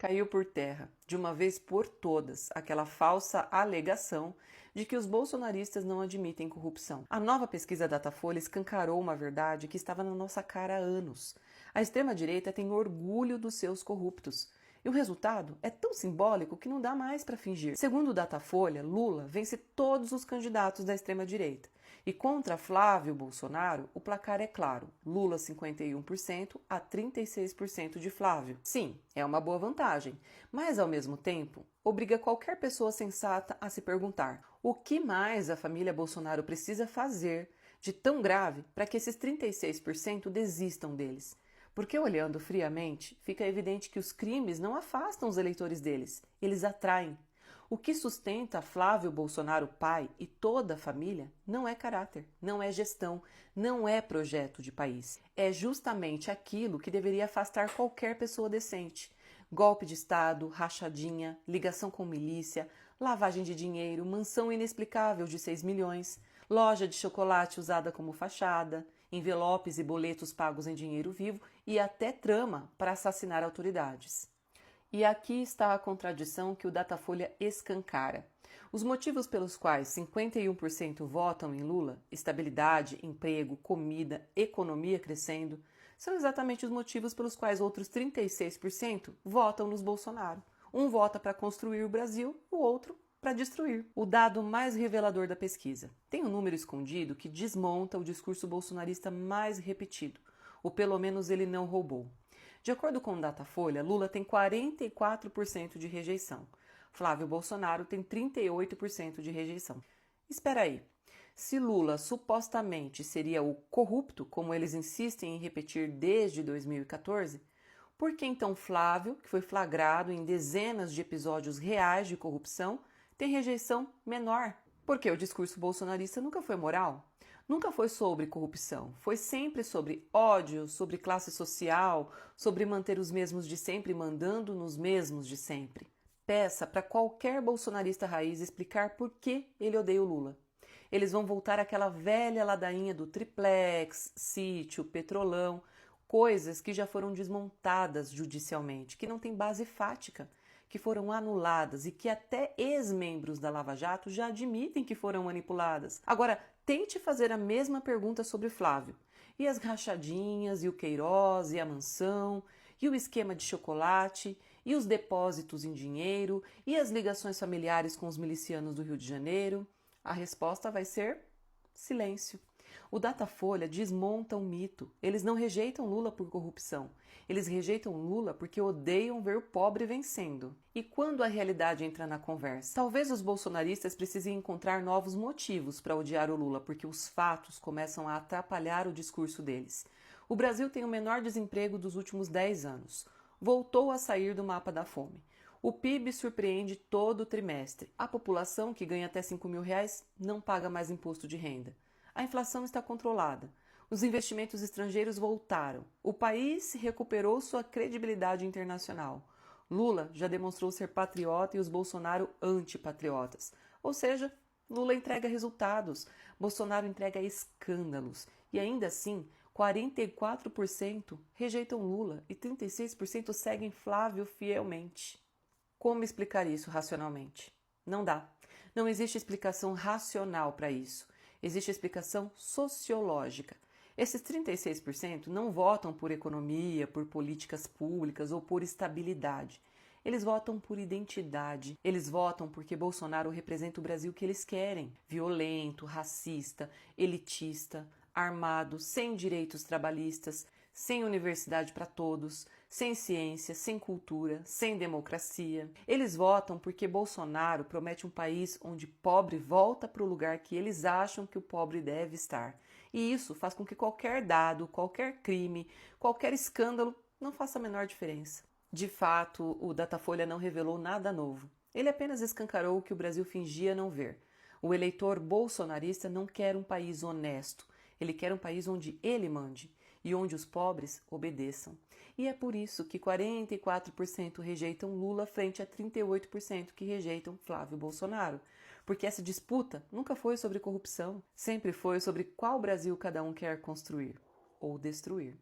Caiu por terra, de uma vez por todas, aquela falsa alegação de que os bolsonaristas não admitem corrupção. A nova pesquisa Datafolha escancarou uma verdade que estava na nossa cara há anos. A extrema-direita tem orgulho dos seus corruptos. E o resultado é tão simbólico que não dá mais para fingir. Segundo o Datafolha, Lula vence todos os candidatos da extrema-direita. E contra Flávio Bolsonaro, o placar é claro: Lula 51% a 36% de Flávio. Sim, é uma boa vantagem, mas ao mesmo tempo obriga qualquer pessoa sensata a se perguntar: o que mais a família Bolsonaro precisa fazer de tão grave para que esses 36% desistam deles? Porque olhando friamente, fica evidente que os crimes não afastam os eleitores deles, eles atraem. O que sustenta Flávio Bolsonaro pai e toda a família não é caráter, não é gestão, não é projeto de país. É justamente aquilo que deveria afastar qualquer pessoa decente. Golpe de Estado, rachadinha, ligação com milícia, lavagem de dinheiro, mansão inexplicável de 6 milhões, loja de chocolate usada como fachada, envelopes e boletos pagos em dinheiro vivo e até trama para assassinar autoridades. E aqui está a contradição que o Datafolha escancara. Os motivos pelos quais 51% votam em Lula, estabilidade, emprego, comida, economia crescendo, são exatamente os motivos pelos quais outros 36% votam nos Bolsonaro. Um vota para construir o Brasil, o outro para destruir. O dado mais revelador da pesquisa. Tem um número escondido que desmonta o discurso bolsonarista mais repetido. O pelo menos ele não roubou. De acordo com o Datafolha, Lula tem 44% de rejeição. Flávio Bolsonaro tem 38% de rejeição. Espera aí. Se Lula supostamente seria o corrupto, como eles insistem em repetir desde 2014, por que então Flávio, que foi flagrado em dezenas de episódios reais de corrupção, tem rejeição menor? Porque o discurso bolsonarista nunca foi moral, nunca foi sobre corrupção, foi sempre sobre ódio, sobre classe social, sobre manter os mesmos de sempre mandando nos mesmos de sempre. Peça para qualquer bolsonarista raiz explicar por que ele odeia o Lula. Eles vão voltar àquela velha ladainha do triplex, sítio, petrolão, coisas que já foram desmontadas judicialmente, que não têm base fática, que foram anuladas e que até ex-membros da Lava Jato já admitem que foram manipuladas. Agora, tente fazer a mesma pergunta sobre Flávio. E as rachadinhas, e o Queiroz, e a mansão, e o esquema de chocolate, e os depósitos em dinheiro, e as ligações familiares com os milicianos do Rio de Janeiro? A resposta vai ser silêncio. O Datafolha desmonta um mito. Eles não rejeitam Lula por corrupção. Eles rejeitam Lula porque odeiam ver o pobre vencendo. E quando a realidade entra na conversa? Talvez os bolsonaristas precisem encontrar novos motivos para odiar o Lula, porque os fatos começam a atrapalhar o discurso deles. O Brasil tem o menor desemprego dos últimos 10 anos. Voltou a sair do mapa da fome. O PIB surpreende todo o trimestre. A população que ganha até R$ 5.000 não paga mais imposto de renda. A inflação está controlada. Os investimentos estrangeiros voltaram. O país recuperou sua credibilidade internacional. Lula já demonstrou ser patriota e os Bolsonaro antipatriotas. Ou seja, Lula entrega resultados, Bolsonaro entrega escândalos. E ainda assim, 44% rejeitam Lula e 36% seguem Flávio fielmente. Como explicar isso racionalmente? Não dá. Não existe explicação racional para isso. Existe explicação sociológica. Esses 36% não votam por economia, por políticas públicas ou por estabilidade. Eles votam por identidade. Eles votam porque Bolsonaro representa o Brasil que eles querem. Violento, racista, elitista, armado, sem direitos trabalhistas, sem universidade para todos, sem ciência, sem cultura, sem democracia. Eles votam porque Bolsonaro promete um país onde pobre volta para o lugar que eles acham que o pobre deve estar. E isso faz com que qualquer dado, qualquer crime, qualquer escândalo não faça a menor diferença. De fato, o Datafolha não revelou nada novo. Ele apenas escancarou o que o Brasil fingia não ver. O eleitor bolsonarista não quer um país honesto. Ele quer um país onde ele mande e onde os pobres obedeçam. E é por isso que 44% rejeitam Lula frente a 38% que rejeitam Flávio Bolsonaro. Porque essa disputa nunca foi sobre corrupção, sempre foi sobre qual Brasil cada um quer construir ou destruir.